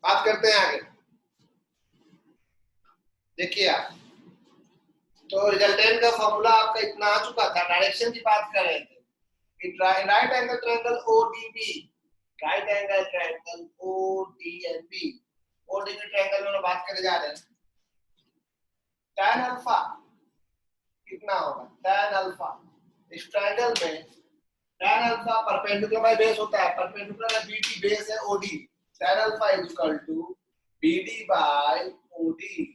बात करते हैं आगे। देखिए आप, तो रिजल्टेंट का फॉर्मूला आपका इतना आ चुका था, डायरेक्शन की बात कर रहे थे। Right angle triangle ODB, right angle triangle ODNB, ODB triangle में बात करने जा रहे हैं। tan अल्फा कितना होगा? tan अल्फा इस ट्रायंगल में tan alpha perpendicular by base होता है, परपेंडिकुलर है बीडी, बेस है OD. tan alpha is equal to BD by OD.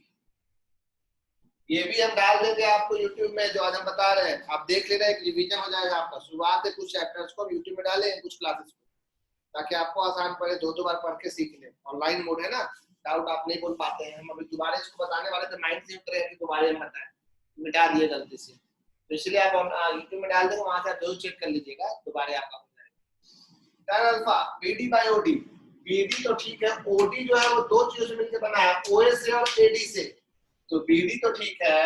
ये भी हम डाल देंगे आपको YouTube में, जो आज हम बता रहे हैं आप देख लेना, एक रिवीजन हो जाएगा आपका। शुरुआत है कुछ चैप्टर्स को YouTube में डालें, कुछ क्लासेस को, ताकि आपको आसान पड़े, दो बार पढ़ के सीख लें। ऑनलाइन मोड है ना, डाउट आप नहीं बोल पाते हैं, हम अभी दोबारा इसको बताने वाले थे, माइंड से उतरे कि दोबारा बताएं, मिटा दिए गलती से, तो इसलिए आप YouTube में डाल देंगे, वहां से आप जरूर चेक कर लीजिएगा, दोबारा आपका हो जाएगा। tan alpha BD by OD, BD तो ठीक है, OD जो है वो दो चीजों से मिलकर बना है, OA से और AD से। तो BD तो ठीक है,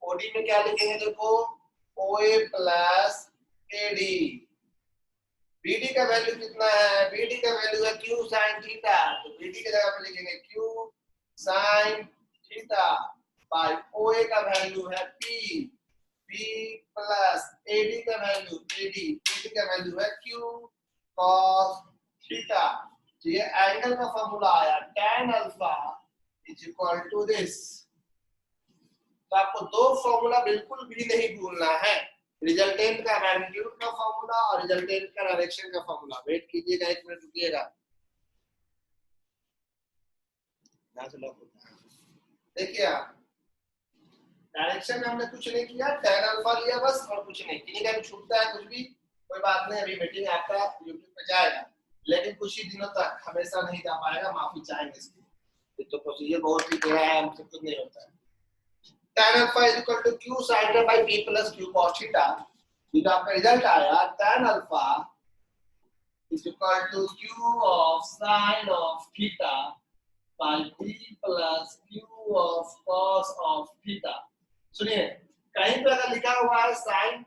OD में क्या लिखेंगे देखो, OA प्लस AD। BD का वैल्यू कितना है? BD का वैल्यू है Q sin थीटा, तो BD की जगह पे लिखेंगे Q sin theta by OA का वैल्यू है P प्लस AD का वैल्यू AD का वैल्यू है Q cos थीटा। तो ये एंगल का फॉर्मूला आया, tan alpha is equal to this. तो आपको दो फॉर्मूला बिल्कुल भी नहीं भूलना है, रिजल्टेंट का मैग्नीट्यूड का फॉर्मूला और रिजल्टेंट का डायरेक्शन का फॉर्मूला। वेट कीजिएगा, एक मिनट रुकिएगा। देखिए आप, डायरेक्शन में हमने कुछ नहीं किया, tan अल्फा लिया बस, और कुछ नहीं। किन्हीं का भी छूटता है कुछ भी, कोई बात नहीं, अभी मीटिंग आपका YouTube पे जाएगा, लेकिन कुछ ही दिनों तक, हमेशा नहीं जा पाएगा, माफी चाहेंगे इसकी। तो प्रोसीजर बहुत ही टेढ़ा है, हमसे कुछ नहीं होता है। tan alpha is equal to q sin theta by p plus q cos theta. ये तो आपका रिजल्ट आया, tan alpha is equal to q of sin of theta by p plus q of cos of theta. सुनिए, कहीं पे अगर लिखा हुआ है sin,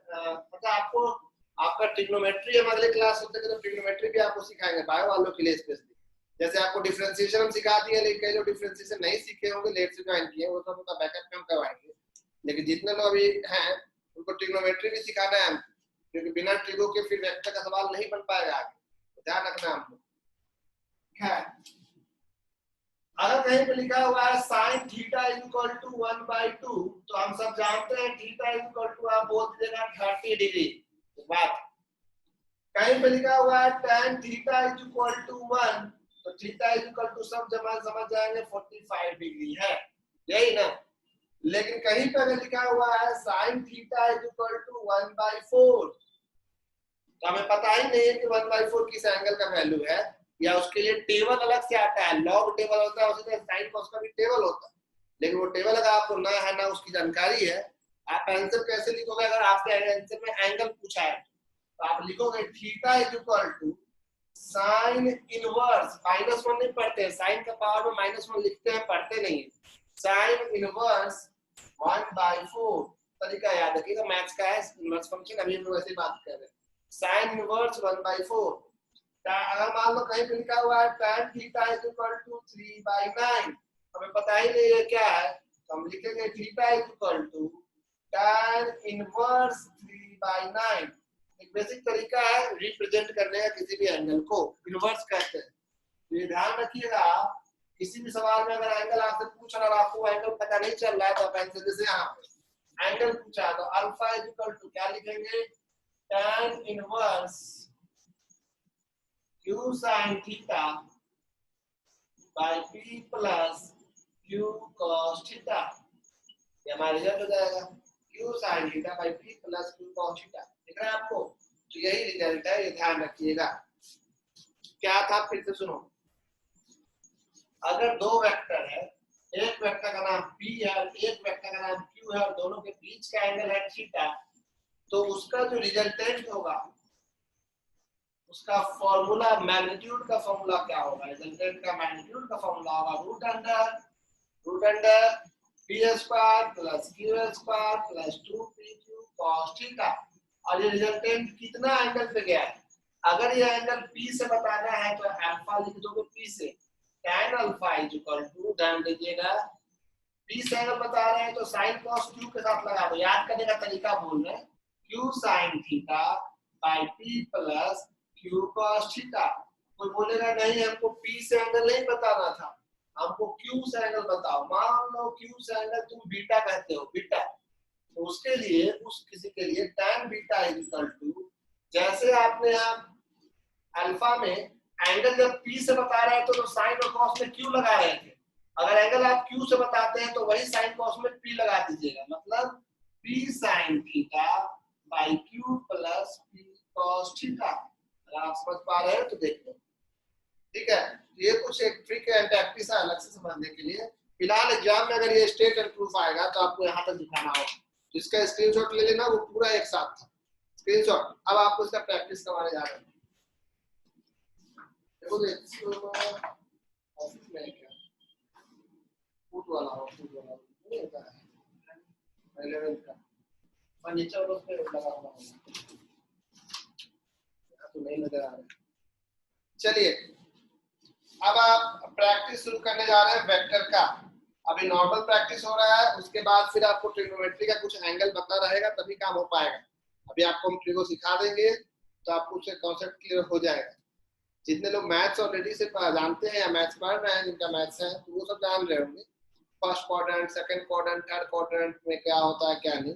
मतलब आपको, आपका ट्रिग्नोमेट्री हम अगले क्लास होते हैं तो ट्रिग्नोमेट्री भी आपको सिखाएंगे बायो वालों के लिए स्पेशली। जैसे आपको डिफरेंशिएशन हम सिखा दिए, लेकिन कई लोग डिफरेंशिएशन नहीं सीखे होंगे, लेट से ज्वाइन किए, वो सब उनका बैकअप में हम करवाएंगे। लेकिन जितने लोग अभी हैं उनको ट्रिग्नोमेट्री भी सिखाना है, क्योंकि बिना ट्रिगो के फिर वेक्टर का सवाल नहीं बन पाएगा आगे, तो ध्यान रखना हम लोग। अगर कहीं पे लिखा हुआ है sin theta is equal to 1/2, तो हम सब जानते हैं थीटा इज इक्वल टू, आप बोल दीजिएगा 30 डिग्री। बात कहीं पे लिखा हुआ है tan theta is equal to 1, तो थीटा इज इक्वल टू सब जमा समझ जाएंगे 45 डिग्री है, यही ना। लेकिन कहीं पे अगर लिखा हुआ है sin theta is equal to 1/4, तो हमें पता ही नहीं है कि 1/4 किस एंगल का वैल्यू है, या उसके लिए टेबल अलग से आता है, लॉग टेबल होता है, उसी तरह साइन कॉस का भी टेबल होता है। लेकिन वो टेबल अगर आपको ना है, ना उसकी जानकारी है, आप आंसर कैसे लिखोगे? अगर आपसे आंसर में एंगल पूछा है तो आप लिखोगे theta is equal to sine inverse, -1 नहीं पढ़ते हैं, साइन का पावर में -1 लिखते हैं, पढ़ते नहीं है, साइन इनवर्स 1/4। तरीका याद रखिएगा, मैथ्स का है इनवर्स फंक्शन, अभी हम लोग ऐसे बात कर रहे हैं। साइन इनवर्स 1/4, अगर मान लो कहीं पे लिखा हुआ है tan theta is equal to 3/9, हमें पता ही नहीं है क्या है, तो हम लिखेंगे theta is equal to tan inverse 3/9। एक बेसिक तरीका है रिप्रेजेंट करने का किसी भी एंगल को, इनवर्स कहते हैं। तो ये ध्यान रखिएगा, किसी भी सवाल में अगर एंगल आपसे पूछ रहा है, आपको एंगल पता नहीं चल रहा है, तो आप आंसर जैसे यहाँ पे एंगल पूछा तो अल्फा इज इक्वल टू क्या लिखेंगे, tan inverse Q sin theta by P plus Q cos theta. ये हमारा रिजल्ट हो जाएगा, Q sin theta by P plus Q cos theta. दिख रहा है आपको? तो यही रिजल्ट है, ये ध्यान रखिएगा। क्या था फिर से सुनो, अगर दो वेक्टर है, एक वेक्टर का नाम P है और एक वेक्टर का नाम Q है, और दोनों के बीच का एंगल है थीटा, तो उसका जो रिजल्टेंट होगा, उसका फॉर्मूला, मैग्नीट्यूड का फॉर्मूला क्या होगा? रिजल्टेंट का मैग्नीट्यूड का फॉर्मूला होगा root under P square plus Q square plus 2pq cos theta. और ये रिजल्टेंट कितना एंगल पे गया है? अगर ये एंगल P से बताना है तो अल्फा लिख दोगे P से, tan alpha is equal to, ध्यान दीजिएगा पी से एंगल बता रहे हैं तो साइन कॉस क्यू के साथ लगा दो, याद करने का तरीका बोल रहे हैं, Q sine theta by P plus Q cos theta. कोई बोलेगा नहीं हमको पी से एंगल नहीं बताना था, हमको क्यू से एंगल बताओ। मान लो क्यू से एंगल तुम बीटा कहते हो, बीटा, तो उसके लिए उस किसी के लिए tan beta is equal to, जैसे आपने यहाँ अल्फा में एंगल जब पी से बता रहे हैं तो साइन और कॉस में क्यू लगा रहे थे, अगर एंगल आप क्यू से बताते हैं तो वही साइन कॉस में पी लगा दीजिएगा, मतलब P sine theta by Q plus P cos theta. अगर आप समझ पा रहे हैं तो देख लो, ठीक है। ये कुछ एक ट्रिक है प्रैक्टिस है अलग से समझने के लिए। फिलहाल एग्जाम में अगर ये स्टेट एंड प्रूफ आएगा तो आपको यहाँ तक दिखाना होगा, जिसका स्क्रीनशॉट ले लेना, वो पूरा एक साथ था स्क्रीनशॉट। अब आपको इसका प्रैक्टिस करवाने जा रहे हैं। देखो ऑफिस में क्या फूड वाला हो, फूड वाला नहीं होता है 11 का फर्नीचर उस पे लगा हुआ होगा, तो नहीं नजर आ रहा। चलिए अब आप प्रैक्टिस शुरू करने जा रहे हैं वेक्टर का। अभी नॉर्मल प्रैक्टिस हो रहा है, उसके बाद फिर आपको ट्रिग्नोमेट्री का कुछ एंगल पता रहेगा तभी काम हो पाएगा। अभी आपको हम ट्रिगो सिखा देंगे तो आपको उससे कॉन्सेप्ट क्लियर हो जाएगा। जितने लोग मैथ्स ऑलरेडी से जानते हैं या मैथ्स पढ़ रहे हैं, जिनका मैथ्स है तो वो सब जान रहे होंगे first quadrant, second quadrant, third quadrant में क्या होता है क्या नहीं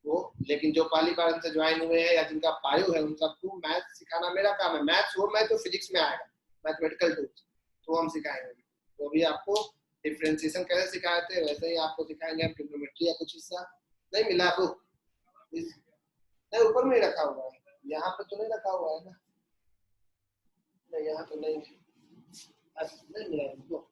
वो। लेकिन जो पहली बार इनसे ज्वाइन हुए हैं या जिनका बायो है उन सबको मैथ्स सिखाना मेरा काम है। मैथ्स वो मैं तो फिजिक्स में आएगा, मैथमेटिकल टूल्स तो हम सिखाएंगे। तो अभी आपको डिफरेंशिएशन कैसे सिखाए थे वैसे ही आपको सिखाएंगे हम ट्रिग्नोमेट्री। या कुछ हिस्सा नहीं मिला आपको? नहीं ऊपर में ही रखा हुआ है, यहाँ पे तो नहीं रखा हुआ है ना? नहीं यहाँ तो नहीं, नहीं मिला हमको।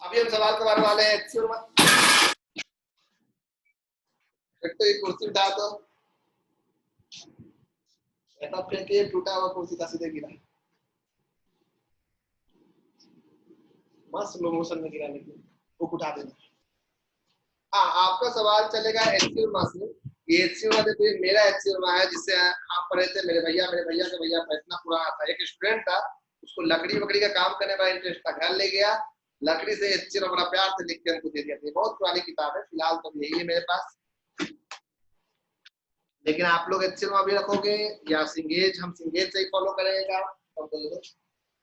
अभी हम सवाल करवाने वाले हैं एक्चुअल में। तो एक कुर्सी उठा दो, ऐसा फेंकिए टूटा हुआ कुर्सी का सीधे गिरा, मस्त स्लो मोशन में गिरा, लेकिन वो उठा देना। हाँ आपका सवाल चलेगा एचसीएम से। ये एचसीएम देखो, ये मेरा एचसीएम है जिससे आप पढ़े थे, मेरे भैया का भैया इतना पुराना था। एक स्टूडेंट था, उसको लकड़ी वकड़ी का काम करने में इंटरेस्ट था, घर ले गया लकड़ी से एचसीएम बड़ा प्यार से लिख के हमको दे दिया था। बहुत पुरानी किताब है, फिलहाल तो यही है मेरे पास। लेकिन आप लोग एचसीएम अभी रखोगे या सिंगेज, हम सिंगेज से ही फॉलो करेंगे काम।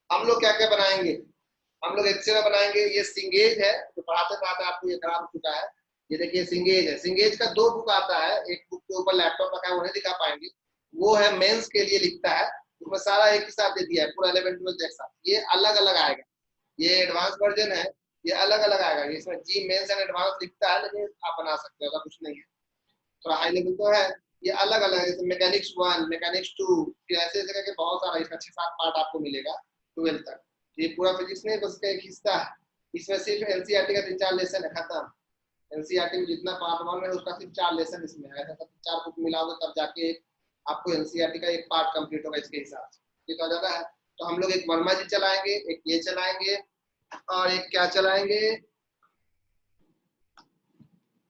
हम लोग क्या क्या बनाएंगे, हम लोग एचसीएम बनाएंगे। ये सिंगेज है जो पढ़ाते पढ़ाते आपको ये खराब हो चुका है। ये देखिए सिंगेज है, सिंगेज का 2 बुक आता है, एक बुक के ऊपर लैपटॉप रखा है वो नहीं दिखा पाएंगे, वो है मेंस के लिए लिखता है, उसमें सारा एक ही साथ दे दिया है, पूरा 11 12 एक साथ। ये अलग अलग आएगा, ये एडवांस वर्जन है, ये अलग अलग आएगा। इसमें जी मेंस एंड एडवांस लिखता है, लेकिन आप बना सकते हो, कुछ नहीं है, थोड़ा हाई लेवल तो है। ये अलग अलग है, मैकेनिक्स 1, मैकेनिक्स 2, फिर ऐसे ऐसे करके बहुत सारा, इसका 6-7 पार्ट आपको मिलेगा 12 तक। ये पूरा फिजिक्स नहीं, बस का एक हिस्सा है। इसमें सिर्फ एनसीईआरटी का 3-4 लेसन है, खत्म। एनसीईआरटी में जितना पार्ट 1 है उसका सिर्फ 4 लेसन इसमें है, ऐसा 4 बुक मिलाओगे तब जाके आपको एनसीईआरटी का एक पार्ट कंप्लीट होगा इसके हिसाब से। ये तो ज्यादा है। तो हम लोग एक वर्मा जी चलाएंगे, एक ये चलाएंगे, और एक क्या चलाएंगे,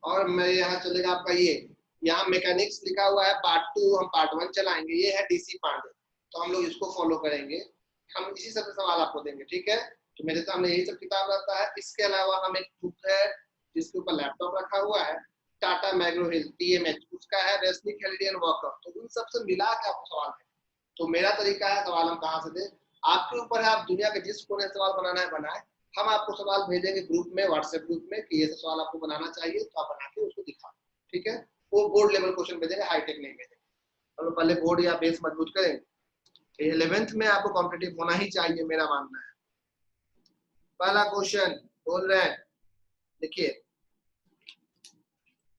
और मैं यहाँ चलेगा आपका ये, यहाँ मैकेनिक्स लिखा हुआ है पार्ट 2, हम पार्ट 1 चलाएंगे। ये है डीसी पांडे, तो हम लोग इसको फॉलो करेंगे, हम इसी सब सवाल आपको देंगे, ठीक है। तो मेरे सामने यही सब किताब रहता है। इसके अलावा हम एक बुक है जिसके ऊपर लैपटॉप रखा हुआ है, टाटा मैग्रो हिल टीएमएच, उसका है रेस्निक हेलिडियन वॉकर। तो उन सबसे मिला के आपको सवाल है। तो मेरा तरीका है सवाल हम कहाँ से दें, आपके ऊपर है, आप दुनिया के जिस कोने सवाल बनाना है बनाए। हम आपको सवाल भेजेंगे ग्रुप में, व्हाट्सएप ग्रुप में कि ये सवाल आपको बनाना चाहिए, तो आप बना के उसको दिखा, ठीक है। वो बोर्ड लेवल क्वेश्चन भेजेंगे, हाईटेक नहीं भेजेंगे। हम लोग पहले बोर्ड या बेस मजबूत करेंगे। 11th में आपको कॉम्पिटिटिव होना ही चाहिए, मेरा मानना है। पहला क्वेश्चन बोल रहे हैं, देखिए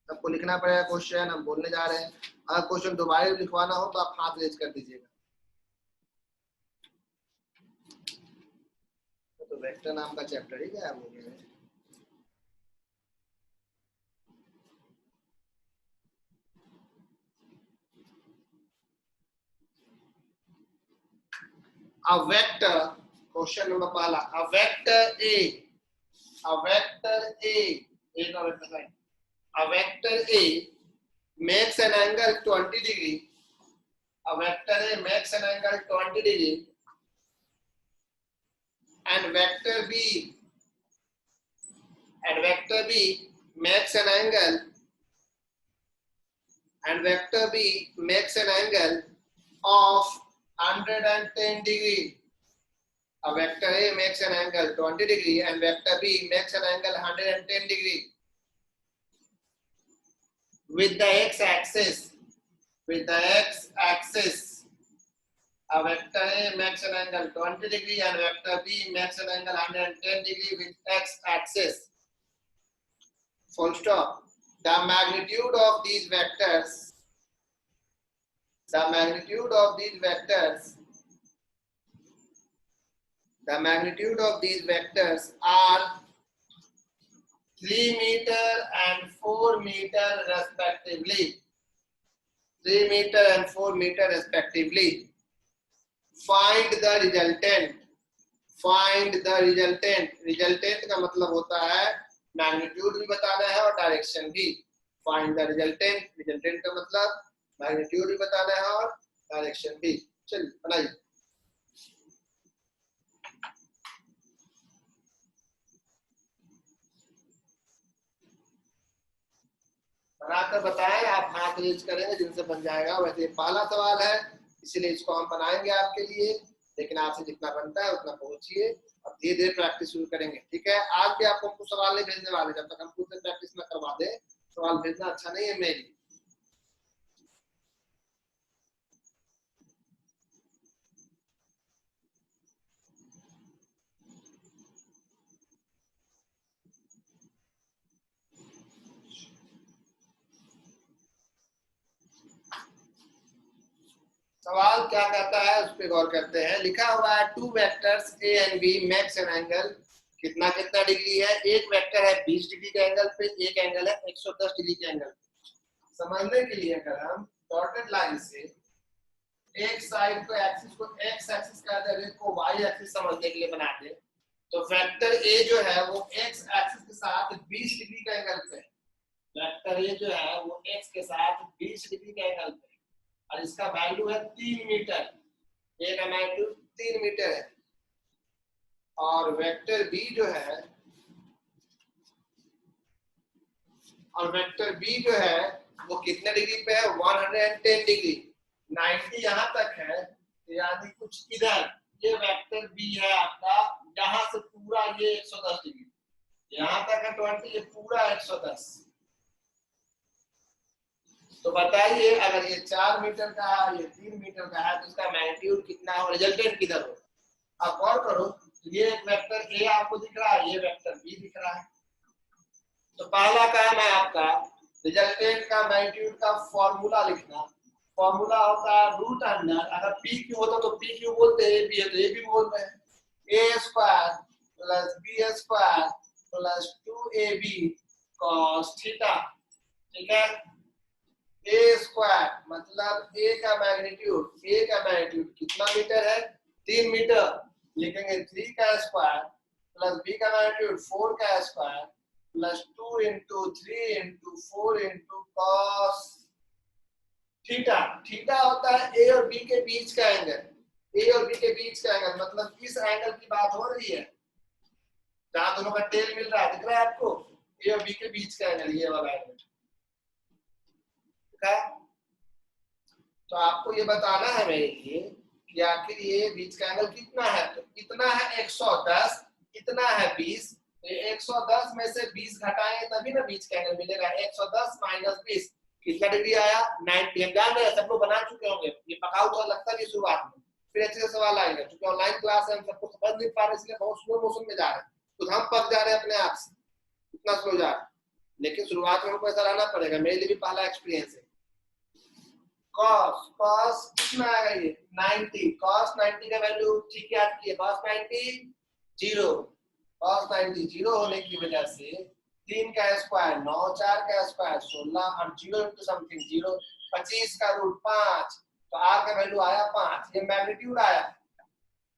सबको लिखना पड़ेगा क्वेश्चन, हम बोलने जा रहे हैं। अगर क्वेश्चन दोबारा लिखवाना हो तो आप हाथ रेज कर दीजिएगा। तो वेक्टर नाम का चैप्टर ही गायब हो गया है। a vector, क्वेश्चन नंबर पहला, a vector A, a vector A makes an angle 20 degree, a vector A makes an angle 20 degree, and vector B makes an angle, of 110 degree. A vector A makes an angle 20 degree and vector B makes an angle 110 degree. With the x-axis, a vector A makes an angle 20 degree and vector B makes an angle 110 degree with x-axis. Full stop. The magnitude of these vectors are 3 meter and 4 meter respectively. 3 meter and 4 meter respectively. Find the resultant. Resultant का मतलब होता है magnitude भी बताना है और direction भी. Find the resultant का मतलब मैग्नीट्यूड भी बताना है और डायरेक्शन भी. चलिए बनाइए. बनाकर बताएं. आप हाथ रेज करेंगे जिनसे बन जाएगा. वैसे पहला सवाल है इसलिए इसको हम बनाएंगे आपके लिए, लेकिन आपसे जितना बनता है उतना पहुंचिए. अब धीरे धीरे प्रैक्टिस शुरू करेंगे. ठीक है. आज भी आपको कुछ सवाल नहीं भेजने वाले जब तक हम खुद से प्रैक्टिस न करवा दें. सवाल भेजना अच्छा नहीं है मेरे लिए. सवाल क्या कहता है उस पर गौर करते हैं. लिखा हुआ है two vectors A and B makes an angle. कितना कितना डिग्री है. एक वेक्टर है 20 डिग्री के एंगल पे, एक एंगल है 110 डिग्री के एंगल पे. समझने के लिए अगर हम डॉटेड लाइन से एक साइड को एक्सिस को एक्स एक्सिस का दे को वाई एक्सिस समझने के लिए बना दे, तो वेक्टर ए जो है वो एक्स एक्सिस के साथ 20 डिग्री का एंगल पे है. वेक्टर ए जो है वो एक्स के साथ 20 डिग्री का एंगल पे और इसका वैल्यू है 3 मीटर. ए का मैग्नीट्यूड 3 मीटर है. और वेक्टर बी जो है वो कितने डिग्री पे है. 110 डिग्री. 90 यहाँ तक है यानी कुछ इधर ये वेक्टर बी है आपका. यहाँ से पूरा ये 110 डिग्री यहाँ तक है 20, ये पूरा 110. तो बताइए अगर ये 4 मीटर का है ये 3 मीटर का है तो इसका मैग्नीट्यूड कितना हो. रिजल्टेंट किधर हो. अब गौर करो. ये एक वेक्टर ए आपको दिख रहा है, ये वेक्टर बी दिख रहा है. तो पहला काम है आपका रिजल्टेंट का मैग्नीट्यूड का फॉर्मूला लिखना. फॉर्मूला होता है रूट अंडर. अगर पी क्यू होता तो पी क्यू बोलते हैं, बी है तो ए भी बोल रहे हैं. A square plus B square plus 2ab cos theta. ठीक है. ए स्क्वायर मतलब ए का मैग्नीट्यूड कितना मीटर है. 3 मीटर. लिखेंगे 3 का स्क्वायर प्लस बी का मैग्नीट्यूड 4 का square plus 2 into 3 into 4 into cos theta. Theta होता है ए और बी के बीच का एंगल. मतलब इस एंगल की बात हो रही है जहां दोनों का टेल मिल रहा है. दिख रहा है आपको. ए और बी के बीच का एंगल ये वाला एंगल. तो आपको ये बताना है मेरे लिए कि आखिर ये बीच का एंगल कितना है. तो इतना है 110, इतना है 20. तो 110 में से 20 घटाएंगे तभी ना बीच का एंगल मिलेगा. 110 माइनस 20 कितना डिग्री आया. 90. हम जान रहे हैं सब लोग बना चुके होंगे. ये पकाऊ तो लगता नहीं शुरुआत में. फिर अच्छे से सवाल आएंगे. क्योंकि ऑनलाइन क्लास है हम सबको समझ नहीं पा रहे इसलिए बहुत स्लो मोशन में जा रहे हैं. तो हम पक जा रहे हैं अपने आप से. इतना स्लो जा रहे हैं. लेकिन शुरुआत में हमको ऐसा रहना पड़ेगा. मेरे लिए भी पहला एक्सपीरियंस है. cos कितना आएगा ये 90. cos 90 का वैल्यू ठीक याद किए. cos 90 0 होने की वजह से 3 का स्क्वायर 9, 4 का स्क्वायर 16 और 0 into समथिंग 0. 25 का रूट 5. तो r का वैल्यू आया 5. ये मैग्नीट्यूड आया.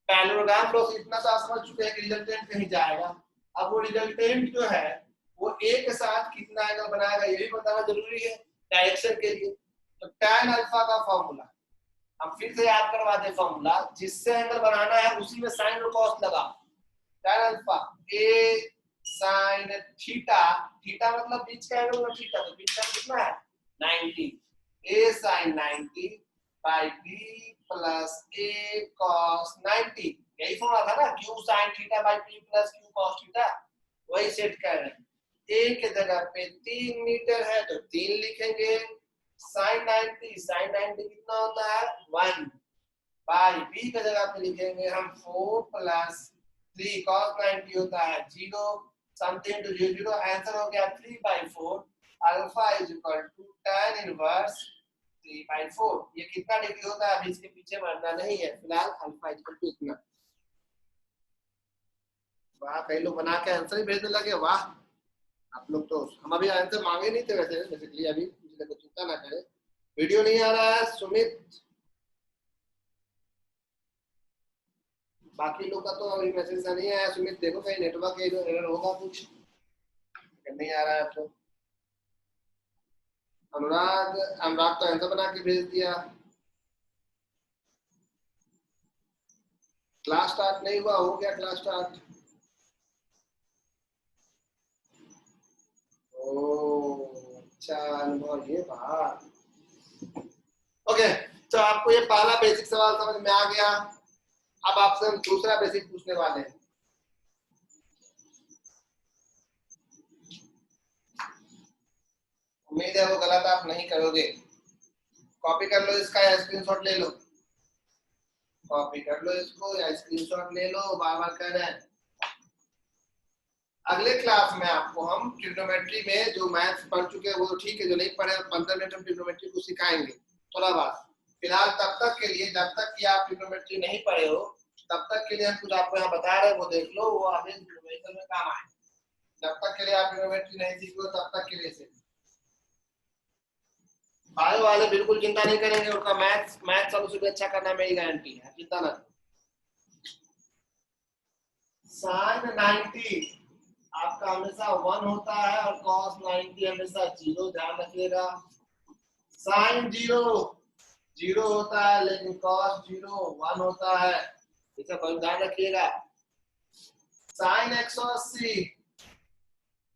पैरेललोग्राम लॉस इतना तो आप समझ चुके हैं कि रिजल्टेंट कहीं जाएगा। अब वो रिजल्टेंट जो है वो एक साथ कितना एंगल बनाएगा ये भी बताना जरूरी है डायरेक्शन के लिए। तो tan अल्फा का फॉर्मूला हम फिर से याद करवा दे, फॉर्मूला जिससे एंगल बनाना है उसी में साइन और कॉस लगा। tan alpha a sin theta, theta मतलब बीच का एंगल ना, थीटा तो बीच का कितना है 90, a sin 90 by b plus a cos 90, यही फॉर्मूला था ना, q sin theta by p plus q cos theta, वही सेट कर रहे हैं। a के जगह पे 3 मीटर है तो 3 लिखेंगे, sin 90 कितना होता है 1 बाई b के जगह पे लिखेंगे हम 4 प्लस 3 cos 90 होता है 0, समथिंग टू 0, आंसर हो गया 3/4, alpha is equal to tan inverse 3/4। ये कितना डिग्री होता है अभी इसके पीछे मरना नहीं है, फिलहाल अल्फा इज इक्वल टू इतना। वाह, कई लोग बना के आंसर ही भेजने लगे, वाह आप लोग तो। हम अभी आंसर मांगे नहीं थे वैसे बेसिकली, अभी इसलिए तो चिंता ना करें। वीडियो नहीं आ रहा है सुमित, बाकी लोग का तो अभी मैसेज नहीं आया। सुमित देखो कहीं नेटवर्क एरर होगा कुछ, नहीं आ रहा है तो। अनुराग तो आंसर बना के भेज दिया। क्लास स्टार्ट नहीं हुआ, हो गया क्लास स्टार्ट। अच्छा अनुभव ये बात। ओके, तो आपको ये पहला बेसिक सवाल समझ में आ गया। अब आपसे हम दूसरा बेसिक पूछने वाले हैं। उम्मीद है वो गलत आप नहीं करोगे। कॉपी कर लो इसका या स्क्रीनशॉट ले लो, कॉपी कर लो इसको या स्क्रीनशॉट ले लो, बार बार कर रहे हैं। अगले क्लास में आपको हम ट्रिग्नोमेट्री में जो मैथ्स पढ़ चुके हैं वो तो ठीक है, जो नहीं पढ़े 15 मिनट हम ट्रिग्नोमेट्री को सिखाएंगे थोड़ा बहुत। फिलहाल तब तक के लिए, जब तक कि आप ट्रिग्नोमेट्री नहीं पढ़े हो तब तक के लिए हम कुछ आपको यहाँ बता रहे हैं, वो देख लो, वो आगे ट्रिग्नोमेट्री में काम आए। जब तक के लिए आप ट्रिग्नोमेट्री नहीं सीखो तब तक के लिए सीखो। बायो वाले बिल्कुल चिंता नहीं करेंगे, उनका मैथ्स सबसे भी अच्छा करना मेरी गारंटी है, चिंता ना। साइन 90 आपका हमेशा 1 होता है और cos 90 हमेशा 0, ध्यान रखिएगा। साइन 0 होता है लेकिन cos 0 1 होता है, इसे कोई ध्यान रखिएगा। साइन 180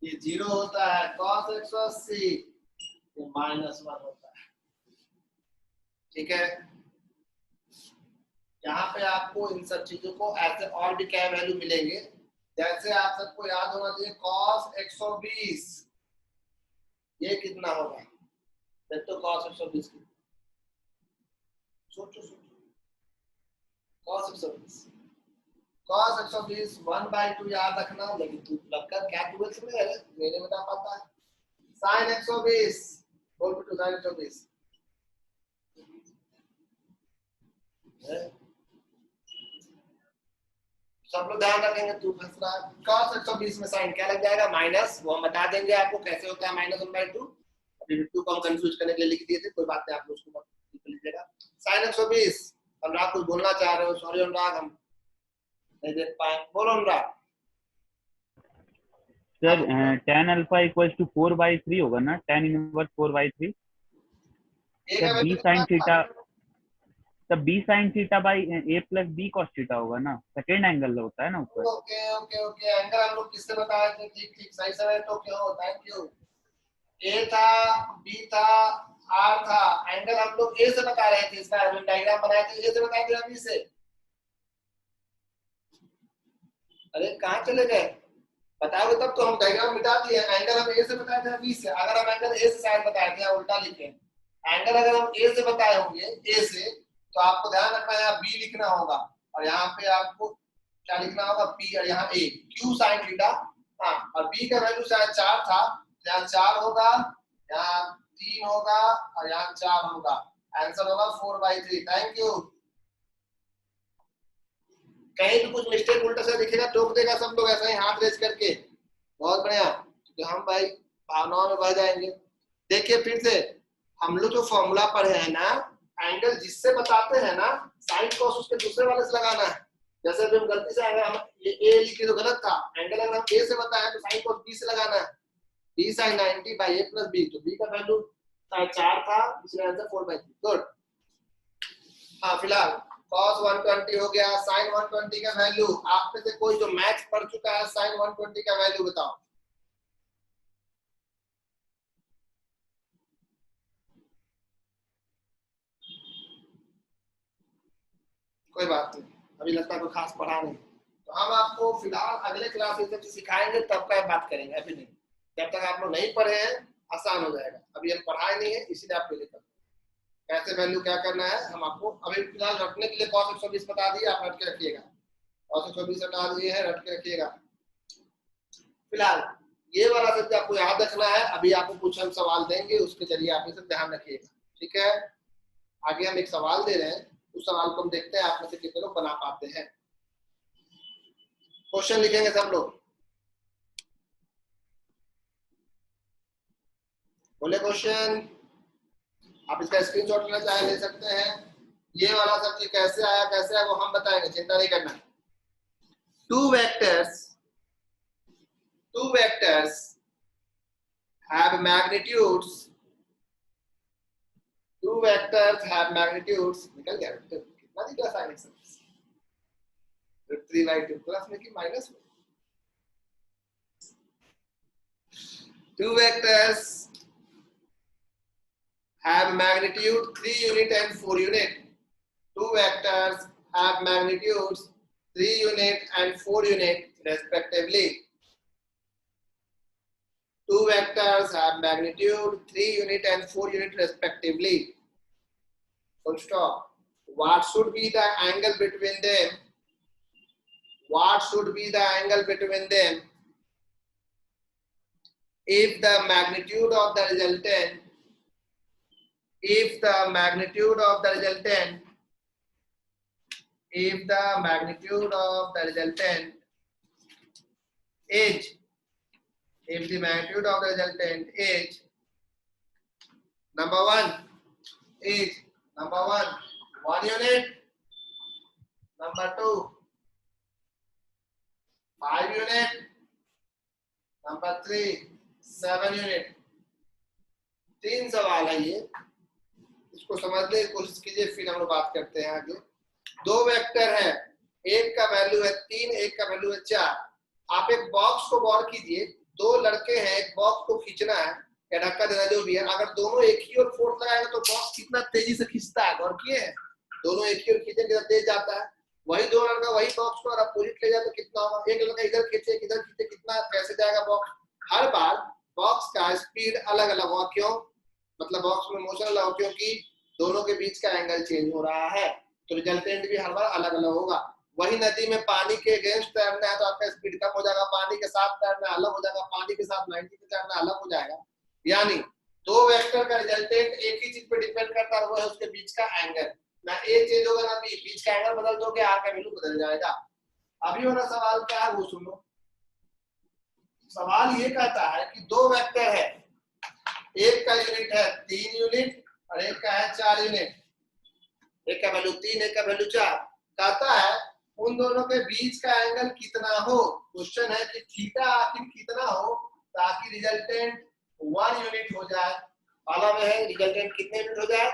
ये 0 होता है, cos 180 ये -1 होता है। ठीक है, यहाँ पे आपको इन सब चीजों को ऐसे और भी क्या वैल्यू मिलेंगे, जैसे आप सबको याद होना चाहिए cos 120 ये कितना होगा, तो cos 120 की सोचो cos 120 1/2 याद रखना, लेकिन तू लगकर क्या 12 में है मेरे में ना पता है। sin 120 बोल बिटू, sin 120 सब लोग ध्यान रखेंगे। तू फंस रहा है, cos 120 में साइन क्या लग जाएगा माइनस, वो हम बता देंगे आपको कैसे होता है -1/2। अभी बिट्टू को हम कंफ्यूज करने के लिए लिख दिए थे, कोई बात नहीं, आप उसको लिख लीजिएगा। sin 120, अनुराग कुछ बोलना चाह रहे हो? सॉरी अनुराग हम नहीं देख पाए, बोलो Anurag. Sir tan alpha equals to 4/3 होगा ना, tan inverse 4/3। Sir b sin theta, तब b sin theta by a plus b cos theta होगा ना, सेकेंड एंगल होता है ना ऊपर। ओके ओके ओके, एंगल हम लोग किससे बताए थे? ठीक ठीक, सही समय तो क्यों, थैंक यू। a था, b था, r था, एंगल हम लोग a से बता रहे थे, इसका हम डायग्राम बनाए थे a से बताए थे, b से। अरे कहाँ चले गए, बताओगे तब तो। हम डायग्राम मिटा दिए, एंगल हम a से बताए थे b से। अगर हम एंगल a से शायद बताए थे या उल्टा लिखे, एंगल अगर हम a से बताए होंगे a से, तो आपको ध्यान रखना है यहाँ b लिखना होगा और यहाँ पे आपको क्या लिखना होगा b, और यहाँ a q sin थीटा। हाँ, और b का वैल्यू शायद 4 था, यहाँ 4 होगा, यहाँ 3 होगा और यहाँ 4 होगा, आंसर होगा 4/3। Thank you. कहीं भी कुछ मिस्टेक उल्टा से दिखेगा टोक देगा सब लोग ऐसा ही हाथ रेज करके, बहुत बढ़िया, क्योंकि हम भाई भावनाओं में बह जाएंगे। देखिए फिर से हम लोग जो फॉर्मूला पढ़े हैं ना, एंगल जिससे बताते हैं ना, साइन कॉस उसके दूसरे वाले से लगाना है। जैसे अभी हम गलती से आए, हम ये ए लिखे तो गलत था, एंगल अगर हम ए से बताएं तो साइन cos बी से लगाना है, बी sin 90 बाय ए प्लस बी, तो बी का वैल्यू 4 था, इसलिए आंसर 4/3। गुड। हाँ फिलहाल cos 120 हो गया, sin 120 का वैल्यू, आप में से कोई जो मैथ्स पढ़ चुका है sin 120 का वैल्यू बताओ। कोई बात नहीं, अभी लगता है कोई खास पढ़ा नहीं, तो हम आपको फिलहाल अगले क्लास में सब चीज सिखाएंगे, तब का बात करेंगे, अभी नहीं। जब तक आप लोग नहीं पढ़े हैं आसान हो जाएगा, अभी हम पढ़ाए नहीं है इसीलिए आप पहले कर, कैसे वैल्यू क्या करना है हम आपको अभी फिलहाल रखने के लिए cos 120 बता दिए, आप रट के रखिएगा, cos 120 हटा दिए हैं, रट के रखिएगा। फिलहाल ये वाला सब आपको याद रखना है, अभी आपको कुछ हम सवाल देंगे, उसके जरिए आप इसे ध्यान रखिएगा, ठीक है। आगे हम एक सवाल दे रहे हैं, उस सवाल को हम देखते हैं आप में से कितने लोग बना पाते हैं। क्वेश्चन लिखेंगे सब लोग, बोले क्वेश्चन, आप इसका स्क्रीनशॉट लेना चाहे ले सकते हैं। ये वाला सब चीज कैसे आया वो हम बताएंगे, चिंता नहीं करना। टू वेक्टर्स have magnitudes, निकल गया कितना दिखा साइन एक्स √3/2 प्लस में कि माइनस में। Two vectors have magnitude 3 unit and 4 unit. Two vectors have magnitudes 3 unit and 4 unit respectively. Two vectors have magnitude 3 unit and 4 unit respectively. Full stop. What should be the angle between them? What should be the angle between them if the magnitude of the resultant is number one 1 unit, number 2 5 unit, number 3 7 unit। 3 सवाल है ये, इसको समझने की कोशिश कीजिए, फिर हम लोग बात करते हैं आगे। दो वेक्टर है, एक का वैल्यू है 3, एक का वैल्यू है 4। आप एक बॉक्स को गौर कीजिए, दो लड़के हैं, एक बॉक्स को खींचना है या धक्का देना जो भी है, अगर दोनों एक ही और फोर्स लगाएंगे तो बॉक्स कितना तेजी से खींचता है, गौर किए हैं? दोनों एक ही और खींचे कितना तेज जाता है। वही दो लड़का वही बॉक्स को अपोजिट ले जाए तो कितना होगा, एक लड़का इधर खींचे इधर खींचे, कितना कैसे जाएगा बॉक्स। हर बार बॉक्स का स्पीड अलग अलग होगा, क्यों? मतलब बॉक्स में मोशन अलग हो, क्योंकि दोनों के बीच का एंगल चेंज हो रहा है, तो रिजल्टेंट भी हर बार अलग अलग होगा। वही नदी में पानी के अगेंस्ट तैरना है तो आपका स्पीड कम हो जाएगा, पानी के साथ तैरना अलग हो जाएगा, पानी के साथ 90 पे तैरना अलग हो जाएगा। यानी दो वेक्टर का रिजल्टेंट एक ही चीज पे डिपेंड करता है, वो है उसके बीच का एंगल। ना ए चेंज होगा ना बी, बीच का एंगल बदल दोगे आर का वैल्यू बदल जाएगा। अभी वाला सवाल क्या है वो सुनो। सवाल ये कहता है कि दो वेक्टर है, एक का यूनिट है 3 यूनिट और एक का है 4 यूनिट, एक का वैल्यू 3 एक का वैल्यू 4। कहता है उन दोनों के बीच का एंगल कितना हो। क्वेश्चन है कि थीटा आखिर कितना हो ताकि रिजल्टेंट 1 यूनिट हो जाए। पहला में है रिजल्टेंट कितने यूनिट हो जाए,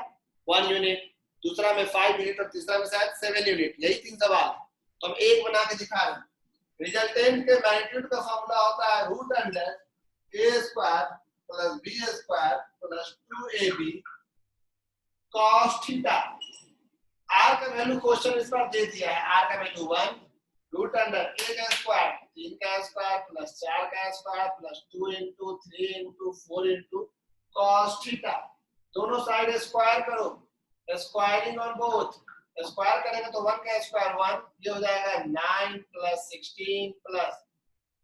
1 यूनिट, दूसरा में 5 यूनिट और तीसरा में शायद 7 यूनिट। यही 3 सवाल तो हम एक बना के दिखा रहे हैं। रिजल्टेंट के मैग्नीट्यूड का फॉर्मूला होता है √a² + b² + 2ab cos theta. R का वैल्यू क्वेश्चन इस बार दे दिया है, आर का वैल्यू 1 √a² 3 का स्क्वायर + 4 का स्क्वायर + 2 * 3 * 4 * cos थीटा। दोनों साइड स्क्वायर करो, स्क्वायरिंग ऑन बोथ, स्क्वायर करेंगे तो 1 का स्क्वायर 1, ये हो जाएगा 9 + 16 +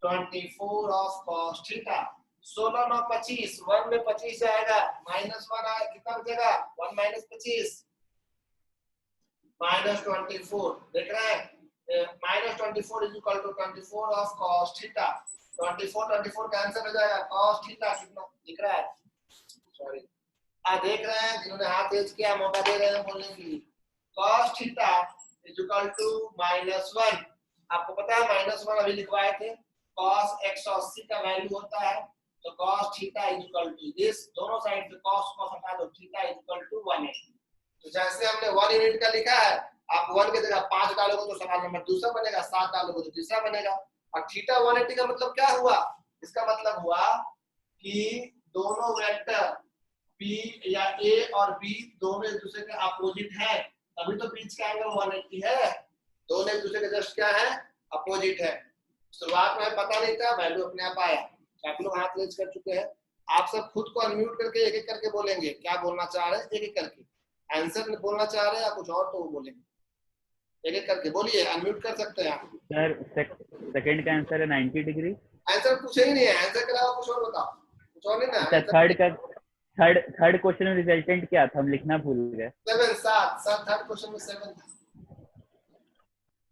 24 ऑफ cos थीटा। 16 9 25, 1 में 25 जाएगा, -1 आएगा, कितना बचेगा 1 - 25 -24। देख रहे हैं, -24 = 24 ऑफ cos थीटा। 24 का आंसर हो जाएगा cos थीटा कितना दिख रहा है, सॉरी देख रहे हैं, जिन्होंने हाथ रेज किया मौका दे रहे हैं बोलने के लिए। cos theta equal to -1। आपको पता है -1 अभी लिखवाए थे, cos 180 का वैल्यू होता है, तो cos theta equal to this, दोनों साइड से cos cos हटा दो, थीटा इक्वल टू 180। तो जैसे हमने 1 यूनिट का लिखा है, आप 1 की जगह 5 डालोगे तो सवाल नंबर दूसरा बनेगा, 7 डालोगे तो तीसरा बनेगा। और थीटा 180 का मतलब क्या हुआ? इसका मतलब हुआ कि दोनों वेक्टर P या A और B दोनों एक दूसरे के अपोजिट है, तभी तो बीच का एंगल 180 है। दोनों एक दूसरे के जस्ट क्या है? अपोजिट है। शुरुआत में पता नहीं था, वैल्यू अपने आप आया। आप लोग हाथ रेज कर चुके हैं, आप सब खुद को अनम्यूट करके एक एक करके बोलेंगे, क्या बोलना चाह रहे हैं एक एक करके, आंसर बोलना चाह रहे हैं या कुछ और तो वो बोलेंगे, एक एक करके बोलिए, अनम्यूट कर सकते हैं आप। सर सेकंड का आंसर है 90 डिग्री। आंसर पूछे ही नहीं है, आंसर के अलावा कुछ और बताओ, कुछ और नहीं ना। अच्छा थर्ड क्वेश्चन में रिजल्टेंट क्या था, हम लिखना भूल गए। 7 7 थर्ड क्वेश्चन में 7 था,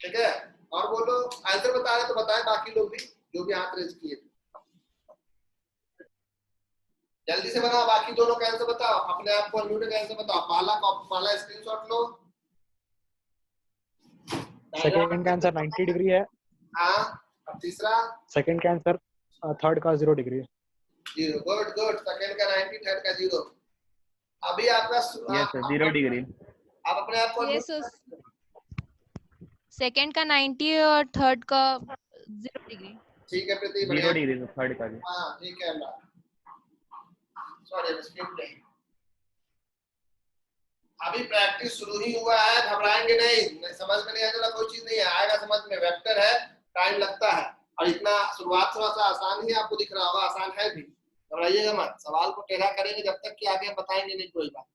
ठीक है। और बोलो, आंसर बता रहे तो बताएं बाकी लोग भी जो भी हाथ रेज किए, जल्दी से बनाओ। बाकी दोनों का आंसर बताओ, अपने आप को अनम्यूट का आंसर बताओ। पहला स्क्रीनशॉट लो। सेकंड का आंसर 90 डिग्री है। हाँ, अब तीसरा। सेकंड का आंसर थर्ड का 0 डिग्री है। 0, गुड गुड। सेकंड का 90, थर्ड का 0। अभी आपका यस सर 0 डिग्री। आप अपने आप को यस सेकंड का 90 और थर्ड का 0 डिग्री। ठीक है प्रति, 0 डिग्री थर्ड का भी। हाँ ठीक है। सॉरी स्क्रीन पे अभी प्रैक्टिस शुरू ही हुआ है, घबराएंगे नहीं। समझ में नहीं आने कोई चीज नहीं है, आएगा समझ में। वेक्टर है, टाइम लगता है, और इतना शुरुआत थोड़ा सा आसान ही आपको दिख रहा होगा, आसान है भी। घबराइएगा मत, सवाल को टेढ़ा करेंगे जब तक कि आगे हम बताएंगे नहीं कोई बात।